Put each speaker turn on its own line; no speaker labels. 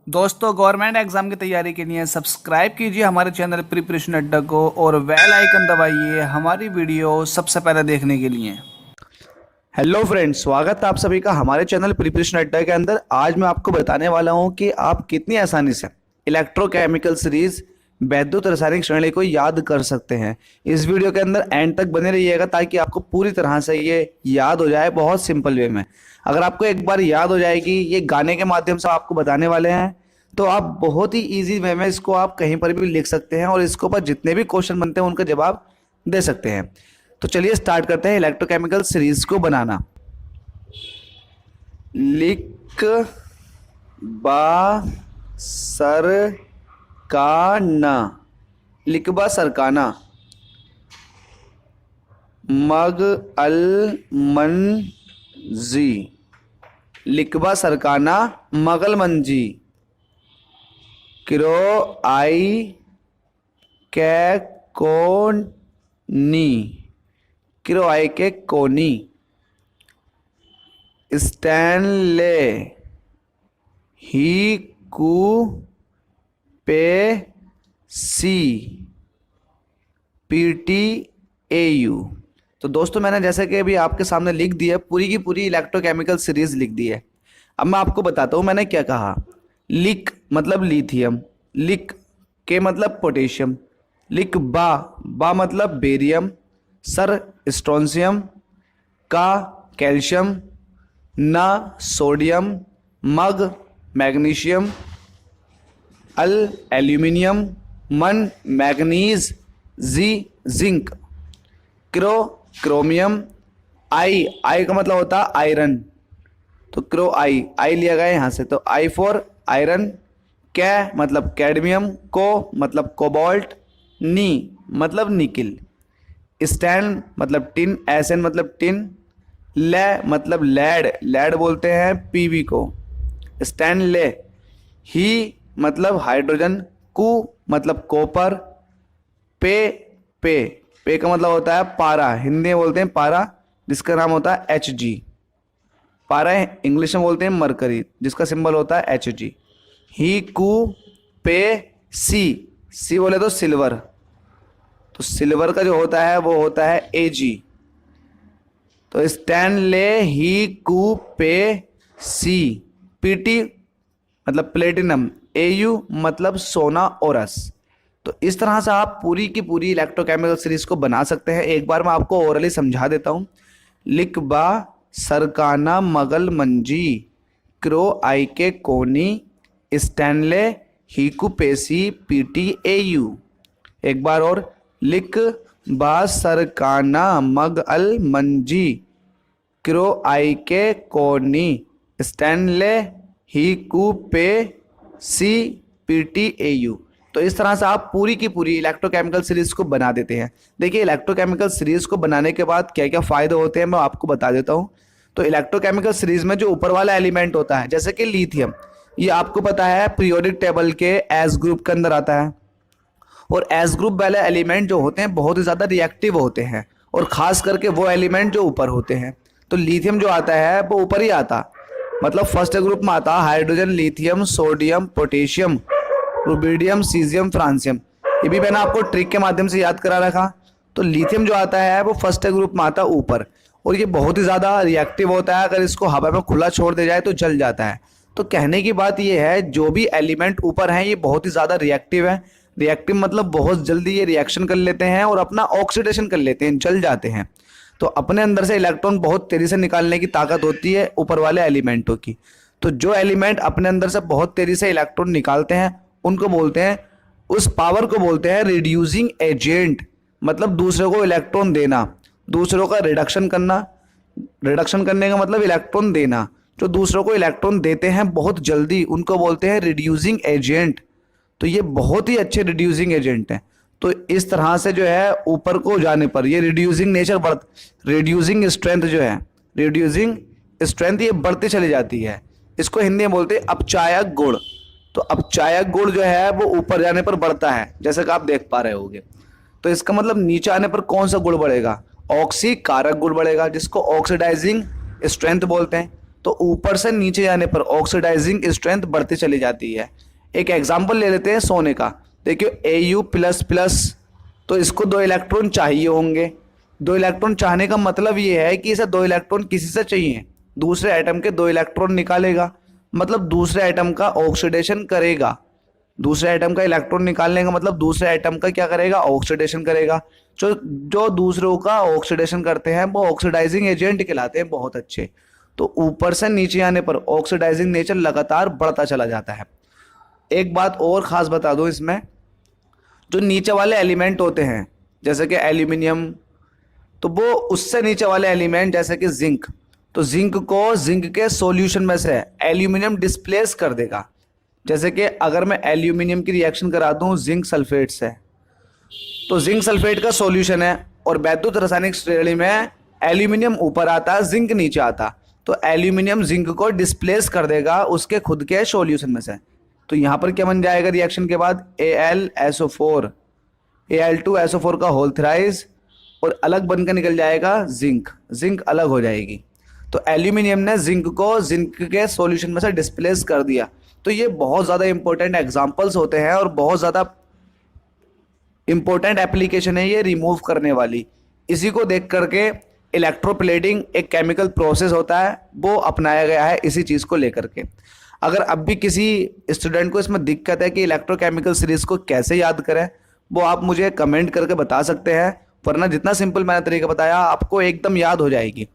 दोस्तों, government exam की तैयारी के लिए सब्सक्राइब कीजिए हमारे चैनल प्रिपरेशन अड्डा को और बेल आइकन दबाइए हमारी वीडियो सबसे पहले देखने के लिए।
हेलो फ्रेंड्स, स्वागत है आप सभी का हमारे चैनल प्रिपरेशन अड्डा के अंदर। आज मैं आपको बताने वाला हूं कि आप कितनी आसानी से इलेक्ट्रोकेमिकल सीरीज वैद्युत रासायनिक श्रेणी को याद कर सकते हैं। इस वीडियो के अंदर एंड तक बने रहिएगा ताकि आपको पूरी तरह से ये याद हो जाए बहुत सिंपल वे में। अगर आपको एक बार याद हो जाएगी, ये गाने के माध्यम से आपको बताने वाले हैं, तो आप बहुत ही ईजी वे में इसको आप कहीं पर भी लिख सकते हैं और इसके ऊपर जितने भी क्वेश्चन बनते हैं उनका जवाब दे सकते हैं। तो चलिए स्टार्ट करते हैं इलेक्ट्रोकेमिकल सीरीज को बनाना। लिख बा सर का ना, लिखबा सरकाना, मग अल मन जी, लिखबा सरकाना मगल मंजी, क्रो आई कै कोनी, क्रो आई के कोनी, स्टैनले ही कू पे सी, पीटी ए यू। तो दोस्तों, मैंने जैसे कि अभी आपके सामने लिख दी है, पूरी की पूरी इलेक्ट्रोकेमिकल सीरीज लिख दी है। अब मैं आपको बताता हूँ मैंने क्या कहा। लिक मतलब लिथियम, लिक के मतलब पोटेशियम, लिक बा मतलब बेरियम, सर स्ट्रोंशियम, का कैल्शियम, ना सोडियम, मग मैग्नीशियम, अल एल्यूमिनियम, मन मैग्नीज, जी जिंक, क्रो क्रोमियम, आई का मतलब होता है आयरन, तो क्रो आई लिया गया यहाँ से, तो आई फॉर आयरन, कै मतलब कैडमियम, को मतलब कोबाल्ट, नी मतलब निकिल, स्टैन मतलब टिन, एसएन मतलब टिन, ले मतलब लेड, लेड बोलते हैं पीवी को, स्टैनले, ही मतलब हाइड्रोजन, कू मतलब कॉपर, पे का मतलब होता है पारा, हिंदी में बोलते हैं पारा जिसका नाम होता है एच जी, पारा इंग्लिश में बोलते हैं मरकरी जिसका सिंबल होता है एच जी, ही कू पे सी बोले तो सिल्वर, तो सिल्वर का जो होता है वो होता है ए जी, तो स्टैनले ही कू पे सी, पीटी मतलब प्लेटिनम, एयू मतलब सोना ओरस। तो इस तरह से आप पूरी की पूरी इलेक्ट्रोकेमिकल सीरीज को बना सकते हैं। एक बार मैं आपको ओरली समझा देता हूं। लिख बा सरकाना मगल मंजी, क्रो आई के कोनी, स्टैनले हीकू पेसी, पीटी एयू। एक बार और, लिख बा सरकाना मग अल मंजी, क्रो आई के कोनी, स्टैनले ही कू पे सी, पीटी ए यू। तो इस तरह से आप पूरी की पूरी इलेक्ट्रोकेमिकल सीरीज को बना देते हैं। देखिए, इलेक्ट्रोकेमिकल सीरीज को बनाने के बाद क्या क्या फायदे होते हैं मैं आपको बता देता हूं। तो इलेक्ट्रोकेमिकल सीरीज में जो ऊपर वाला एलिमेंट होता है जैसे कि लिथियम, ये आपको पता है पीरियोडिक टेबल के एस ग्रुप के अंदर आता है, और एस ग्रुप वाले एलिमेंट जो होते हैं बहुत ही ज़्यादा रिएक्टिव होते हैं, और ख़ास करके वो एलिमेंट जो ऊपर होते हैं। तो लिथियम जो आता है वो ऊपर ही आता, मतलब फर्स्ट ग्रुप में आता hydrogen, lithium, sodium, potassium, rubidium, caesium, francium. ये भी मैंने आपको ट्रिक के माध्यम से याद करा रखा। तो लिथियम जो आता है वो फर्स्ट ग्रुप में आता ऊपर, और ये बहुत ही ज़्यादा रिएक्टिव होता है। अगर इसको हवा में खुला छोड़ दिया जाए तो जल जाता है। तो कहने की बात ये है, जो भी एलिमेंट ऊपर हैं ये बहुत ही ज़्यादा रिएक्टिव है। रिएक्टिव मतलब बहुत जल्दी ये रिएक्शन कर लेते हैं और अपना ऑक्सीडेशन कर लेते हैं, जल जाते हैं। तो अपने अंदर से इलेक्ट्रॉन बहुत तेजी से निकालने की ताकत होती है ऊपर वाले एलिमेंटों की। तो जो एलिमेंट अपने अंदर से बहुत तेजी से इलेक्ट्रॉन निकालते हैं उनको बोलते हैं, उस पावर को बोलते हैं रिड्यूसिंग एजेंट। मतलब दूसरे को इलेक्ट्रॉन देना, दूसरों का रिडक्शन करना। रिडक्शन करने का मतलब इलेक्ट्रॉन देना। जो दूसरों को इलेक्ट्रॉन देते हैं बहुत जल्दी उनको बोलते हैं रिड्यूसिंग एजेंट। तो ये बहुत ही अच्छे रिड्यूसिंग एजेंट हैं। तो इस तरह से जो है ऊपर को जाने पर ये रिड्यूसिंग नेचर रिड्यूसिंग स्ट्रेंथ जो है, रिड्यूसिंग स्ट्रेंथ ये बढ़ती चली जाती है। इसको हिंदी में बोलते हैं अपचायक गुण। तो अपचायक गुण जो है वो ऊपर जाने पर बढ़ता है, जैसे कि आप देख पा रहे होंगे। तो इसका मतलब नीचे आने पर कौन सा गुण बढ़ेगा? ऑक्सीकारक गुण बढ़ेगा, जिसको ऑक्सीडाइजिंग स्ट्रेंथ बोलते हैं। तो ऊपर से नीचे जाने पर ऑक्सीडाइजिंग स्ट्रेंथ बढ़ती चली जाती है। एक एग्जांपल ले लेते हैं सोने का। देखिए Au++, तो इसको 2 इलेक्ट्रॉन चाहिए होंगे। 2 इलेक्ट्रॉन चाहने का मतलब ये है कि इसे 2 इलेक्ट्रॉन किसी से चाहिए, दूसरे एटम के 2 इलेक्ट्रॉन निकालेगा, मतलब दूसरे एटम का ऑक्सीडेशन करेगा। दूसरे एटम का इलेक्ट्रॉन निकालने का मतलब दूसरे एटम का क्या करेगा, ऑक्सीडेशन करेगा। जो दूसरों का ऑक्सीडेशन करते हैं वो ऑक्सीडाइजिंग एजेंट कहलाते हैं, बहुत अच्छे। तो ऊपर से नीचे आने पर ऑक्सीडाइजिंग नेचर लगातार बढ़ता चला जाता है। एक बात और खास बता दूं इसमें, जो नीचे वाले एलिमेंट होते हैं जैसे कि एल्यूमिनियम, तो वो उससे नीचे वाले एलिमेंट जैसे कि जिंक, तो जिंक को जिंक के सॉल्यूशन में से एल्यूमिनियम डिस्प्लेस कर देगा। जैसे कि अगर मैं एल्यूमिनियम की रिएक्शन करा दूं जिंक सल्फेट से, तो जिंक सल्फेट का सॉल्यूशन है और वैद्युत रासायनिक श्रेणी में एल्यूमिनियम ऊपर आता है, जिंक नीचे आता, तो एल्यूमिनियम जिंक को डिस्प्लेस कर देगा उसके खुद के सॉल्यूशन में से। तो यहाँ पर क्या बन जाएगा रिएक्शन के बाद, AlSO4 Al2SO4 का होल थ्राइस, और अलग बनकर निकल जाएगा जिंक, जिंक अलग हो जाएगी। तो एल्यूमिनियम ने जिंक को जिंक के सॉल्यूशन में से डिस्प्लेस कर दिया। तो ये बहुत ज़्यादा इंपॉर्टेंट एग्जांपल्स होते हैं और बहुत ज़्यादा इंपॉर्टेंट एप्लीकेशन है ये रिमूव करने वाली। इसी को देख करके इलेक्ट्रोप्लेटिंग एक केमिकल प्रोसेस होता है वो अपनाया गया है इसी चीज़ को लेकर के। अगर अब भी किसी स्टूडेंट को इसमें दिक्कत है कि इलेक्ट्रोकेमिकल सीरीज को कैसे याद करें, वो आप मुझे कमेंट करके बता सकते हैं, वरना जितना सिंपल मैंने तरीका बताया आपको एकदम याद हो जाएगी।